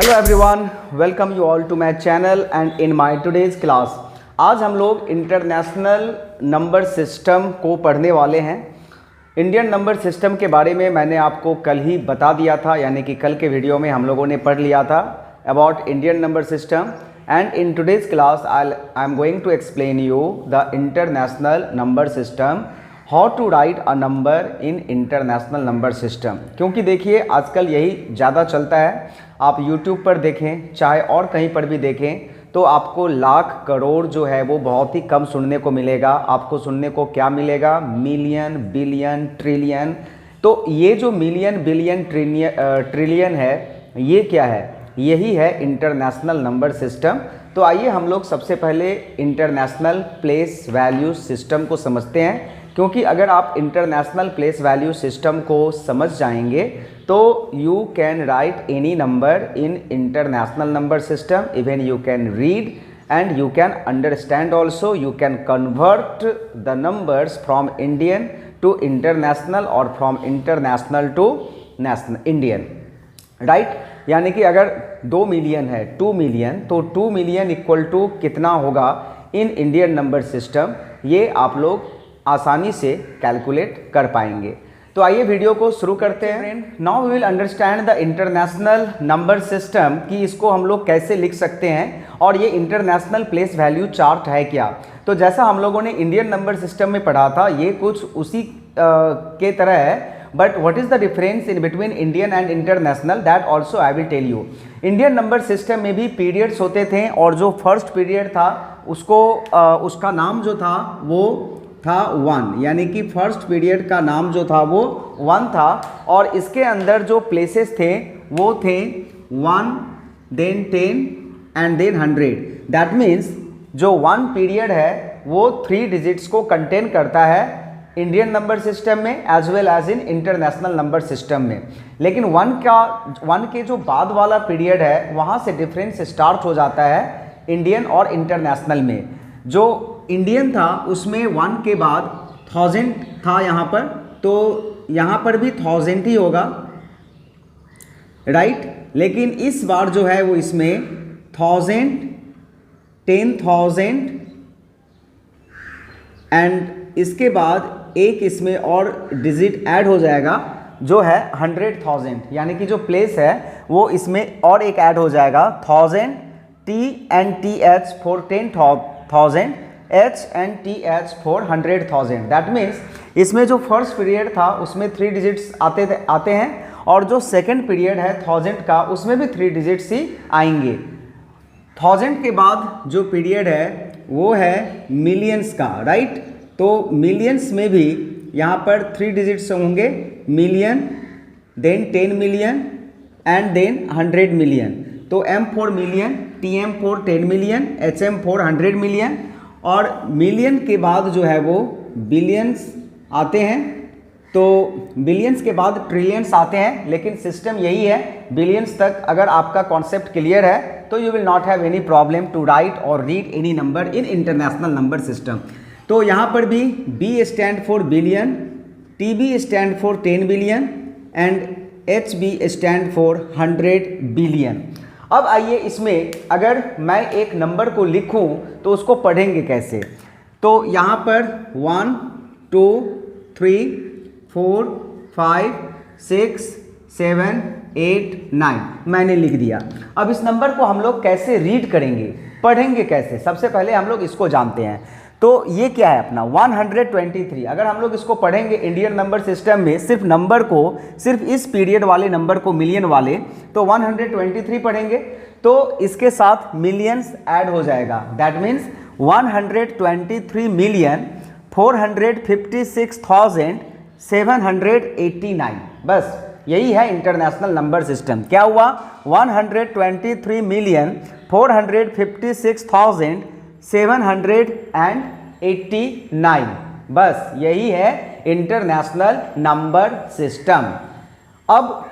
Hello everyone, welcome you all to my channel and in my today's class. आज हम लोग international number system को पढ़ने वाले हैं। इंडियन नंबर सिस्टम के बारे में मैंने आपको कल ही बता दिया था, यानी कि कल के वीडियो में हम लोगों ने पढ़ लिया था about Indian number system. And in today's class I am going to explain you the international number system, how to write a number in international number system. क्योंकि देखिए आजकल यही ज़्यादा चलता है। आप YouTube पर देखें चाहे और कहीं पर भी देखें तो आपको लाख करोड़ जो है वो बहुत ही कम सुनने को मिलेगा। आपको सुनने को क्या मिलेगा? Million, billion, trillion. तो ये जो मिलियन, बिलियन, ट्रिलियन है, ये क्या है? यही है इंटरनेशनल नंबर सिस्टम। तो आइए हम लोग सबसे पहले इंटरनेशनल प्लेस वैल्यू सिस्टम को समझते हैं, क्योंकि अगर आप इंटरनेशनल प्लेस वैल्यू सिस्टम को समझ जाएंगे तो you can write any number in international number system. Even you can read and you can understand also. You can convert the numbers from Indian to international or from international to national Indian, right? यानी कि अगर 2 million है, 2 million, तो 2 million equal to कितना होगा इन Indian number system, ये आप लोग आसानी से कैलकुलेट कर पाएंगे। तो आइए वीडियो को शुरू करते हैं। Now we will understand the international number system, कि इसको हम लोग कैसे लिख सकते हैं और ये इंटरनेशनल प्लेस वैल्यू चार्ट है क्या। तो जैसा हम लोगों ने इंडियन नंबर सिस्टम में पढ़ा था, ये कुछ उसी के तरह है। But what is the difference in between Indian and international, that also I will tell you. Indian number system में भी पीरियड्स होते थे, और जो फर्स्ट पीरियड था उसको उसका नाम जो था वो था 1, यानी कि फर्स्ट पीरियड का नाम जो था वो 1 था। और इसके अंदर जो प्लेसेस थे वो थे 1, then 10 and then 100। That means जो 1 पीरियड है वो 3 डिजिट्स को कंटेन करता है इंडियन नंबर सिस्टम में as well as in international number system में। लेकिन 1 के जो बाद वाला पीरियड है वहाँ से डिफरेंस स्टार्ट हो जाता है इंडियन और इंटरनेशनल में। जो इंडियन था उसमें 1 के बाद 1000 था यहाँ पर, तो यहाँ पर भी 1000 ही होगा, राइट। लेकिन इस बार जो है वो इसमें 1000, 10,000 एंड इसके बाद एक इसमें और डिजिट ऐड हो जाएगा जो है 100,000, यानी कि जो प्लेस है वो इसमें और एक ऐड हो जाएगा 1000, T and TH for 10,000, H and TH for 100,000। That means इसमें जो फर्स्ट पीरियड था उसमें 3 डिजिट्स आते हैं, और जो सेकंड पीरियड है 1000 का उसमें भी 3 डिजिट्स ही आएंगे। 1000 के बाद जो पीरियड है वो है मिलियंस का, राइट। तो मिलियंस में भी यहाँ पर 3 डिजिट्स होंगे, million, then 10 million and then 100 million. तो M for million, TM for 10 million, HM for 100 million. और मिलियन के बाद जो है वो बिलियंस आते हैं, तो बिलियंस के बाद ट्रिलियंस आते हैं। लेकिन सिस्टम यही है, बिलियंस तक अगर आपका कॉन्सेप्ट क्लियर है तो you will not have any problem to write और read any number in international number system. तो यहाँ पर भी B stand for billion, TB stand for 10 billion and HB stand for 100 billion. अब आइए इसमें अगर मैं एक नंबर को लिखूं तो उसको पढ़ेंगे कैसे। तो यहाँ पर 1, 2, 3, 4, 5, 6, 7, 8, 9 मैंने लिख दिया। अब इस नंबर को हम लोग कैसे रीड करेंगे, पढ़ेंगे कैसे? सबसे पहले हम लोग इसको जानते हैं। तो ये क्या है अपना 123। अगर हम लोग इसको पढ़ेंगे इंडियन नंबर सिस्टम में, सिर्फ नंबर को, सिर्फ इस पीरियड वाले नंबर को, मिलियन वाले, तो 123 पढ़ेंगे तो इसके साथ मिलियंस ऐड हो जाएगा। That means 123,456,789। बस यही है इंटरनेशनल नंबर सिस्टम। क्या हुआ? 123,456,789। बस यही है इंटरनेशनल नंबर सिस्टम। अब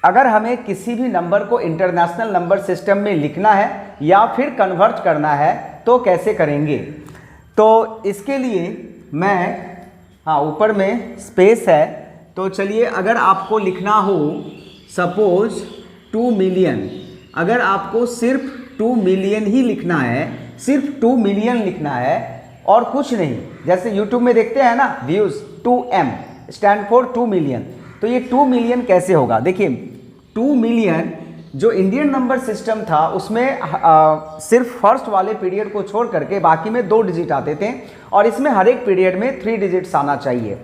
अगर हमें किसी भी नंबर को इंटरनेशनल नंबर सिस्टम में लिखना है या फिर कन्वर्ट करना है तो कैसे करेंगे? तो इसके लिए मैं, ऊपर में स्पेस है, तो चलिए अगर आपको लिखना हो सपोज 2 मिलियन, अगर आपको सिर्फ 2 मिलियन ही लिखना है, सिर्फ 2 मिलियन लिखना है और कुछ नहीं, जैसे यूट्यूब में देखते हैं ना views 2M stand for 2 million, तो ये 2 मिलियन कैसे होगा? देखिए 2 मिलियन जो इंडियन नंबर सिस्टम था उसमें सिर्फ फर्स्ट वाले पीरियड को छोड़ करके बाकी में 2 डिजिट आते थे और इसमें हर एक पीरियड में 3 डिजिट्स आना चाहिए।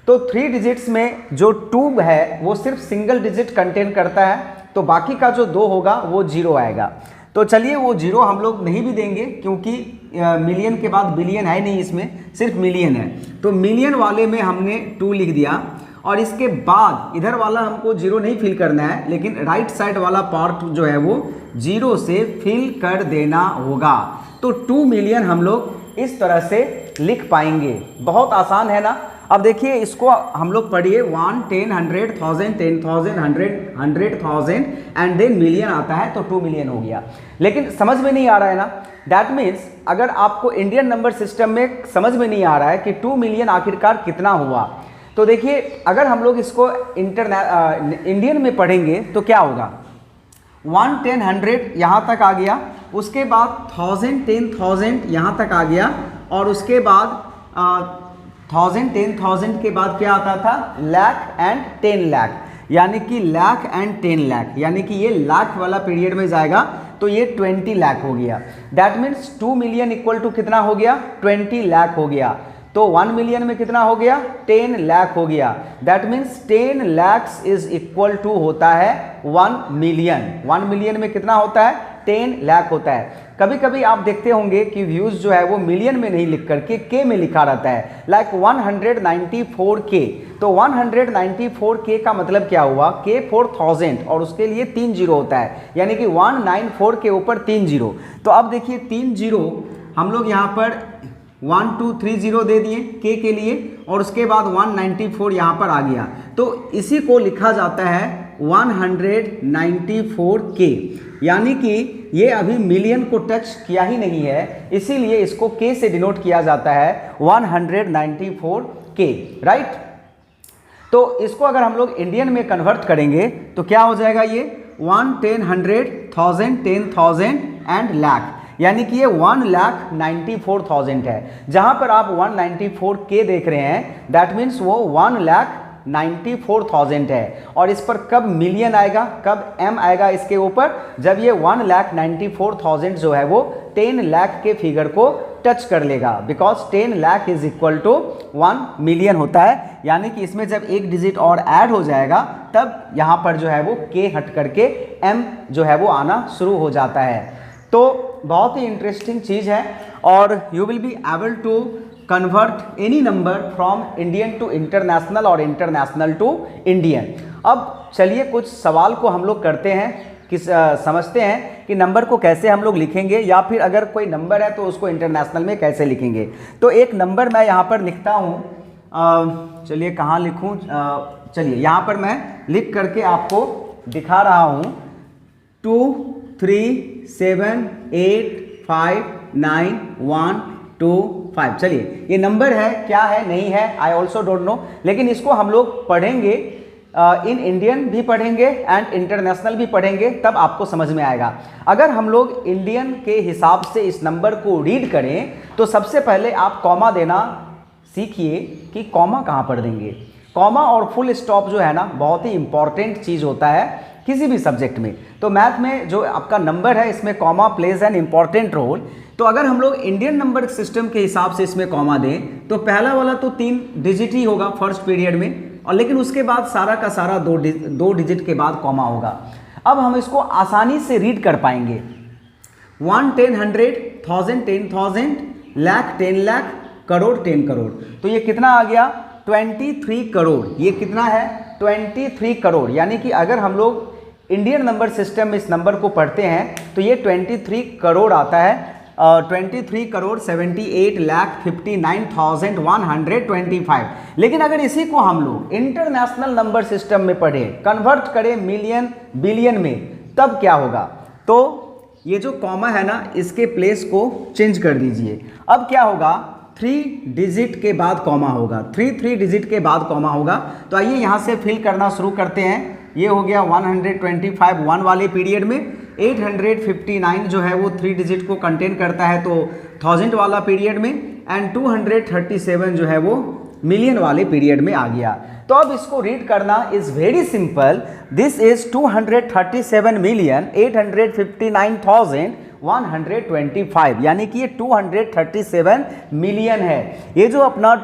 तो 3 डिजिट्स में जो 2 है वो सिर्फ सिंगल डिजिट कंटेन करता है, तो बाकी का जो 2 होगा वो 0 आएगा। तो चलिए वो 0 हम लोग नहीं भी देंगे क्योंकि मिलियन के बाद बिलियन है नहीं, इसमें सिर्फ मिलियन है, तो मिलियन वाले में हमने 2 लिख दिया और इसके बाद इधर वाला हमको 0 नहीं फिल करना है, लेकिन राइट साइड वाला पार्ट जो है वो 0 से फिल कर देना होगा। तो 2 मिलियन हम लोग इस तरह से लिख पाएंगे। बहुत आसान है ना। अब देखिए इसको हम लोग पढ़िए 1, 10, 100, 1000, 10,000, 100,000 एंड देन मिलियन आता है तो 2 मिलियन हो गया। लेकिन समझ में नहीं आ रहा है ना। दैट मीन्स अगर आपको इंडियन नंबर सिस्टम में समझ में नहीं आ रहा है कि 2 मिलियन आखिरकार कितना हुआ, तो देखिए अगर हम लोग इसको इंडियन में पढ़ेंगे तो क्या होगा? 1, 10, 100 यहाँ तक आ गया, उसके बाद 1000, 10,000 यहाँ तक आ गया और उसके बाद 1000, 10,000 के बाद क्या आता था? लाख एंड 10 लाख, यानी कि लाख एंड 10 लाख, यानी कि ये लाख वाला पीरियड में जाएगा तो ये 20 लाख हो गया। That means 2 million equal to कितना हो गया? 20 लाख हो गया। तो 1 मिलियन में कितना हो गया? 10 लाख हो गया। That means 10 lakhs is equal to होता है 1 मिलियन। 1 मिलियन में कितना होता है? 10 लाख होता है। कभी कभी आप देखते होंगे कि व्यूज़ जो है वो मिलियन में नहीं लिख करके के में लिखा रहता है, लाइक 194K। तो 194K का मतलब क्या हुआ? K for 1000 और उसके लिए 3 जीरो होता है, यानी कि 194 के ऊपर 3 जीरो। तो अब देखिए 3 जीरो हम लोग यहाँ पर 1 2 3 0 दे दिए K के लिए और उसके बाद 194 यहाँ पर आ गया, तो इसी को लिखा जाता है 194K, यानी कि ये अभी मिलियन को टच किया ही नहीं है, इसीलिए इसको K से डिनोट किया जाता है 194K, राइट। तो इसको अगर हम लोग इंडियन में कन्वर्ट करेंगे तो क्या हो जाएगा? ये 1, 10, 100, 1000, 10,000 एंड लाख, यानी कि ये 1,94,000 है। जहां पर आप 194K देख रहे हैं दैट मीन्स वो 1,94,000 है। और इस पर कब मिलियन आएगा, कब M आएगा इसके ऊपर? जब ये 1,94,000 जो है वो 10 लाख के फिगर को टच कर लेगा, because 10 lakh is equal to 1 million होता है। यानी कि इसमें जब एक डिजिट और ऐड हो जाएगा तब यहाँ पर जो है वो K हट करके M जो है वो आना शुरू हो जाता है। तो बहुत ही इंटरेस्टिंग चीज़ है और you will be able to convert any number from Indian to international और इंटरनेशनल टू इंडियन। अब चलिए कुछ सवाल को हम लोग करते हैं कि समझते हैं कि नंबर को कैसे हम लोग लिखेंगे, या फिर अगर कोई नंबर है तो उसको इंटरनेशनल में कैसे लिखेंगे। तो एक नंबर मैं यहाँ पर लिखता हूँ, चलिए कहाँ लिखूँ? चलिए यहाँ पर मैं लिख करके आपको दिखा रहा हूँ 2 3 7 8 5 9 1 2 5। चलिए ये नंबर है, क्या है नहीं है आई ऑल्सो डोंट नो, लेकिन इसको हम लोग पढ़ेंगे इन इंडियन भी पढ़ेंगे एंड इंटरनेशनल भी पढ़ेंगे, तब आपको समझ में आएगा। अगर हम लोग इंडियन के हिसाब से इस नंबर को रीड करें तो सबसे पहले आप कॉमा देना सीखिए कि कॉमा कहाँ पर देंगे। कॉमा और फुल स्टॉप जो है ना बहुत ही इंपॉर्टेंट चीज़ होता है किसी भी सब्जेक्ट में। तो मैथ में जो आपका नंबर है इसमें comma plays an important role. तो अगर हम लोग इंडियन नंबर सिस्टम के हिसाब से इसमें कॉमा दें तो पहला वाला तो 3 डिजिट ही होगा फर्स्ट पीरियड में, और लेकिन उसके बाद सारा का सारा 2 डिजिट के बाद कॉमा होगा। अब हम इसको आसानी से रीड कर पाएंगे 1 10 100 1000 10,000 लाख 10 लाख करोड़ 10 करोड़। तो ये कितना आ गया? 23 करोड़। ये कितना है? 23 करोड़। यानी कि अगर हम लोग इंडियन नंबर सिस्टम में इस नंबर को पढ़ते हैं तो ये 23 करोड़ आता है। 23 करोड़ 78,59,125। लेकिन अगर इसी को हम लोग इंटरनेशनल नंबर सिस्टम में पढ़े, कन्वर्ट करें मिलियन बिलियन में, तब क्या होगा? तो ये जो कॉमा है ना इसके प्लेस को चेंज कर दीजिए। अब क्या होगा? 3 डिजिट के बाद कॉमा होगा, 3 डिजिट के बाद कॉमा होगा। तो आइए यहाँ से फिल करना शुरू करते हैं। ये हो गया 125 1 वाले पीरियड में, 859 जो है वो 3 डिजिट को कंटेन करता है, तो 1000 वाला पीरियड में, एंड 237 जो है वो मिलियन वाले पीरियड में आ गया। तो अब इसको रीड करना is very simple. This is 237,859,125, यानी कि ये 237 मिलियन है। ये जो अपना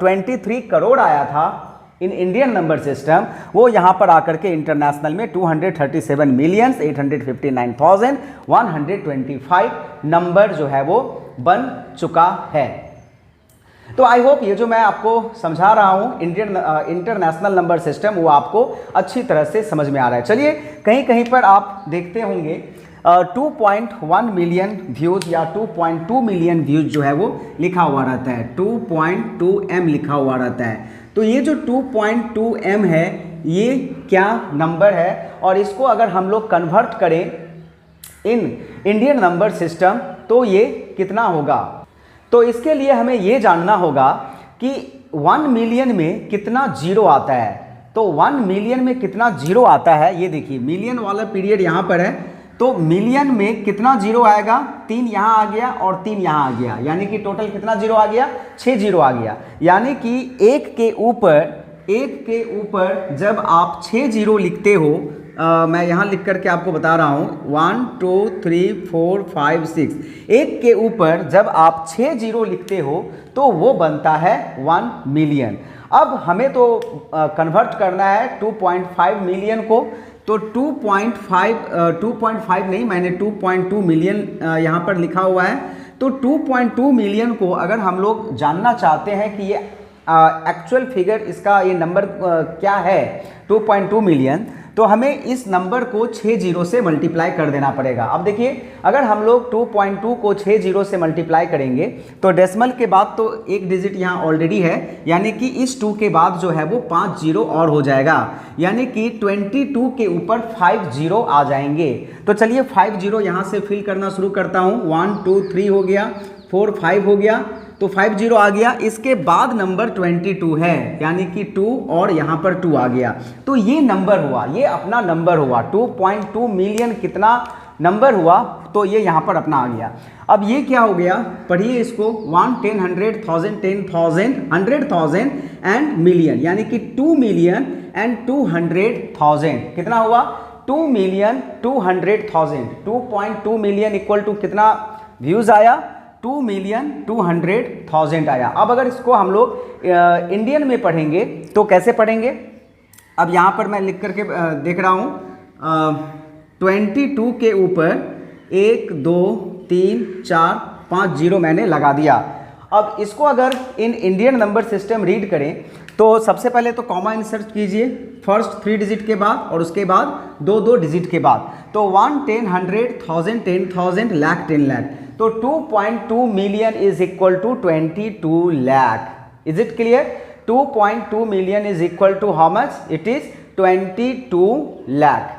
23 करोड़ आया था इन इंडियन नंबर सिस्टम, वो यहाँ पर आकर के इंटरनेशनल में 237,859,125 नंबर जो है वो बन चुका है। तो आई होप ये जो मैं आपको समझा रहा हूँ इंटरनेशनल नंबर सिस्टम, वो आपको अच्छी तरह से समझ में आ रहा है। चलिए, कहीं कहीं पर आप देखते होंगे 2.1 मिलियन व्यूज़ या 2.2 मिलियन व्यूज़ जो है वो लिखा हुआ रहता है, 2.2M लिखा हुआ रहता है। तो ये जो 2.2M है, ये क्या नंबर है, और इसको अगर हम लोग कन्वर्ट करें इन इंडियन नंबर सिस्टम तो ये कितना होगा। तो इसके लिए हमें ये जानना होगा कि 1 मिलियन में कितना जीरो आता है। तो 1 मिलियन में कितना जीरो आता है, ये देखिए मिलियन वाला पीरियड यहाँ पर है, तो मिलियन में कितना जीरो आएगा, 3 यहाँ आ गया और 3 यहाँ आ गया, यानी कि टोटल कितना जीरो आ गया, 6 जीरो आ गया। यानी कि एक के ऊपर जब आप 6 जीरो लिखते हो, मैं यहाँ लिख करके आपको बता रहा हूँ 1 2 3 4 5 6, एक के ऊपर जब आप 6 जीरो लिखते हो तो वो बनता है 1 मिलियन। अब हमें तो कन्वर्ट करना है 2.5 मिलियन को, तो 2.5 नहीं, मैंने 2.2 मिलियन यहाँ पर लिखा हुआ है। तो 2.2 मिलियन को अगर हम लोग जानना चाहते हैं कि ये एक्चुअल फिगर, इसका ये नंबर क्या है 2.2 मिलियन, तो हमें इस नंबर को 6 जीरो से मल्टीप्लाई कर देना पड़ेगा। अब देखिए, अगर हम लोग 2.2 को 6 जीरो से मल्टीप्लाई करेंगे तो डेसिमल के बाद तो एक डिजिट यहाँ ऑलरेडी है, यानी कि इस 2 के बाद जो है वो 5 जीरो और हो जाएगा, यानी कि 22 के ऊपर 5 जीरो आ जाएंगे। तो चलिए 5 जीरो यहाँ से फिल करना शुरू करता हूँ। 1 2 3 हो गया, 4 5 हो गया, तो 5 जीरो आ गया। इसके बाद नंबर 22 है, यानी कि 2 और यहाँ पर 2 आ गया, तो ये नंबर हुआ, ये अपना नंबर हुआ। 2.2 मिलियन कितना नंबर हुआ, तो ये यहाँ पर अपना आ गया। अब ये क्या हो गया, पढ़िए इसको, 1 10 100 1000 10,000 100,000 एंड मिलियन, यानी कि 2 मिलियन एंड 200,000 कितना हुआ, 2 मिलियन 200,000। 2.2 मिलियन इक्वल टू कितना व्यूज़ आया, 2 मिलियन 200,000 आया। अब अगर इसको हम लोग इंडियन में पढ़ेंगे तो कैसे पढ़ेंगे, अब यहाँ पर मैं लिख करके देख रहा हूँ, 22 के ऊपर 1 2 3 4 5 जीरो मैंने लगा दिया। अब इसको अगर इन इंडियन नंबर सिस्टम रीड करें तो सबसे पहले तो कॉमा इंसर्ट कीजिए फर्स्ट 3 डिजिट के बाद, और उसके बाद 2 डिजिट के बाद। तो 1 10 100 1000 10,000 लाख 10 लाख, तो 2.2 million is equal to 22 lakh. Is it clear? 2.2 million is equal to how much, it is 22 lakh.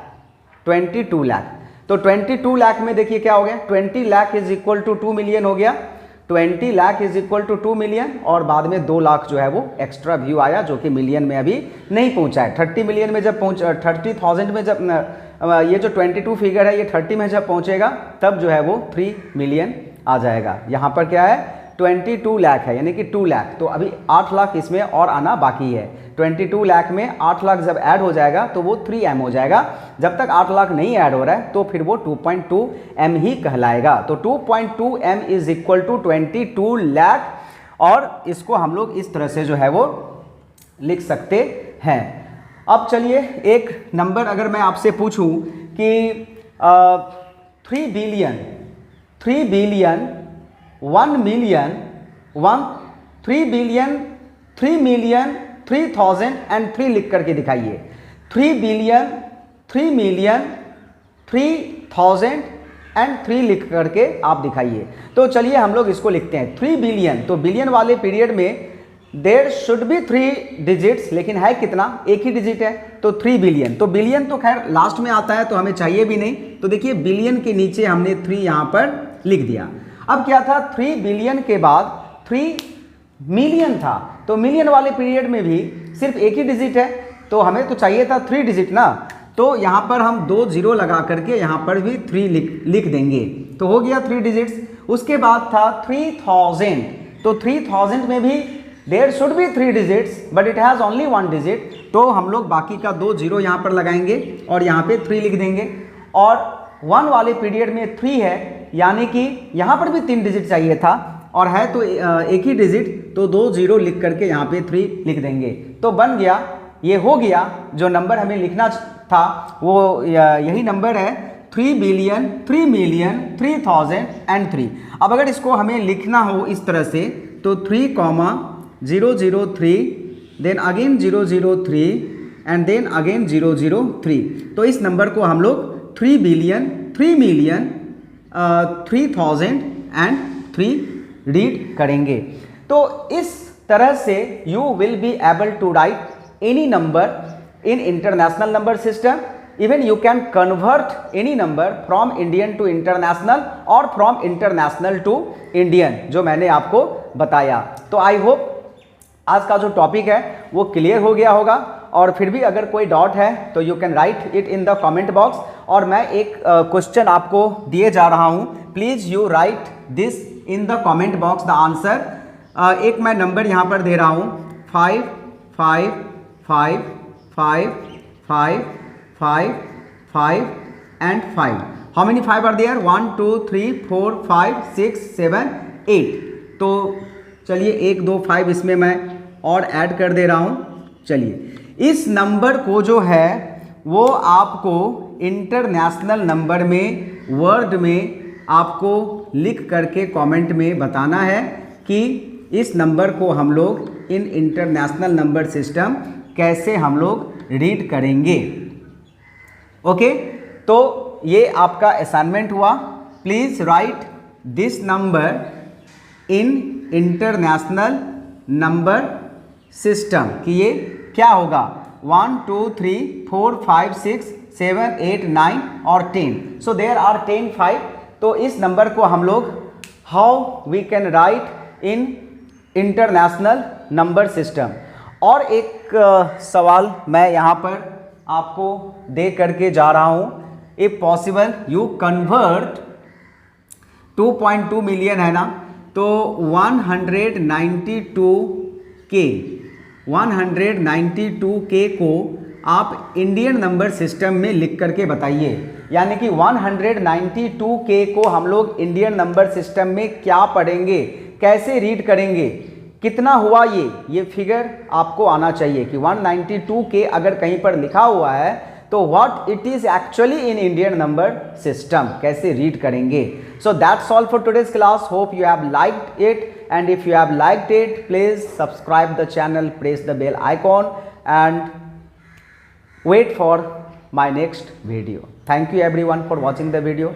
22 lakh, तो 22 लाख में देखिए क्या हो गया, 20 lakh is equal to 2 million हो गया। 20 lakh is equal to 2 million, और बाद में 2 लाख जो है वो एक्स्ट्रा व्यू आया, जो कि मिलियन में अभी नहीं पहुंचा है। 30 मिलियन में जब 30,000 में जब ये जो 22 फिगर है ये 30 में जब पहुंचेगा तब जो है वो 3 मिलियन आ जाएगा। यहाँ पर क्या है, 22 लाख है, यानी कि 2 लाख, तो अभी 8 लाख इसमें और आना बाकी है। 22 लाख में 8 लाख जब ऐड हो जाएगा तो वो 3M हो जाएगा। जब तक 8 लाख नहीं ऐड हो रहा है तो फिर वो 2.2M ही कहलाएगा। तो 2.2M is equal to 22 lakh, और इसको हम लोग इस तरह से जो है वो लिख सकते हैं। अब चलिए एक नंबर अगर मैं आपसे पूछूं कि 3 बिलियन 1 मिलियन 3 बिलियन 3 मिलियन 3,003 लिख करके दिखाइए। 3 बिलियन 3 मिलियन 3,003 लिख करके आप दिखाइए। तो चलिए हम लोग इसको लिखते हैं 3 बिलियन, तो बिलियन वाले पीरियड में देयर शुड बी 3 डिजिट्स, लेकिन है कितना, एक ही डिजिट है, तो 3 बिलियन। तो बिलियन तो खैर लास्ट में आता है तो हमें चाहिए भी नहीं, तो देखिए बिलियन के नीचे हमने 3 यहाँ पर लिख दिया। अब क्या था, 3 बिलियन के बाद 3 मिलियन था, तो मिलियन वाले पीरियड में भी सिर्फ एक ही डिजिट है, तो हमें तो चाहिए था 3 डिजिट ना। तो यहाँ पर हम 2 जीरो लगा करके यहाँ पर भी 3 लिख देंगे, तो हो गया 3 डिजिट्स। उसके बाद था 3000, तो 3000 में भी there should be 3 digits but it has only 1 digit, तो हम लोग बाकी का 2 जीरो यहाँ पर लगाएंगे और यहाँ पे 3 लिख देंगे। और 1 वाले पीरियड में 3 है, यानी कि यहाँ पर भी 3 डिजिट चाहिए था और है तो एक ही डिजिट, तो 2 जीरो लिख करके यहाँ पे 3 लिख देंगे, तो बन गया। ये हो गया, जो नंबर हमें लिखना था वो यही नंबर है 3,03,003। अब अगर इसको हमें लिखना हो इस तरह से, तो 3,003 then again 003 and then again 003, तो इस नंबर को हम लोग 3,03,003 रीड करेंगे। तो इस तरह से you will be able to write any number in international number system. Even you can convert any number from Indian to international or from international to Indian, जो मैंने आपको बताया। तो आई होप आज का जो टॉपिक है वो क्लियर हो गया होगा, और फिर भी अगर कोई डाउट है तो you can write it in the comment box. और मैं एक क्वेश्चन आपको दिए जा रहा हूँ, please you right this in the comment box the answer. एक मैं नंबर यहाँ पर दे रहा हूँ 5 5 5 5 5 5 5 and 5. How many 5 are there? 1 2 3 4 5 6 7 8. तो चलिए 1 2 5 इसमें मैं और ऐड कर दे रहा हूँ। चलिए इस नंबर को जो है वो आपको इंटरनेशनल नंबर में वर्ड में आपको लिख करके कमेंट में बताना है कि इस नंबर को हम लोग इन इंटरनेशनल नंबर सिस्टम कैसे हम लोग रीड करेंगे। ओके, तो ये आपका असाइनमेंट हुआ। Please write this number in international number system कि ये क्या होगा 1 2 3 4 5 6 7 8 9 और 10। So there are 10 5। तो इस नंबर को हम लोग how we can write in international number system. और एक सवाल मैं यहाँ पर आपको दे करके जा रहा हूँ, if possible you convert 2.2 million है ना, तो 192K को आप इंडियन नंबर सिस्टम में लिख करके बताइए। यानी कि 192K को हम लोग इंडियन नंबर सिस्टम में क्या पढ़ेंगे, कैसे रीड करेंगे, कितना हुआ ये फिगर आपको आना चाहिए कि 192K अगर कहीं पर लिखा हुआ है तो what it is actually in Indian number system, कैसे रीड करेंगे। So that's all for today's class. Hope you have liked it, and if you have liked it please subscribe the channel, press the bell icon and wait for my next video. Thank you everyone for watching the video.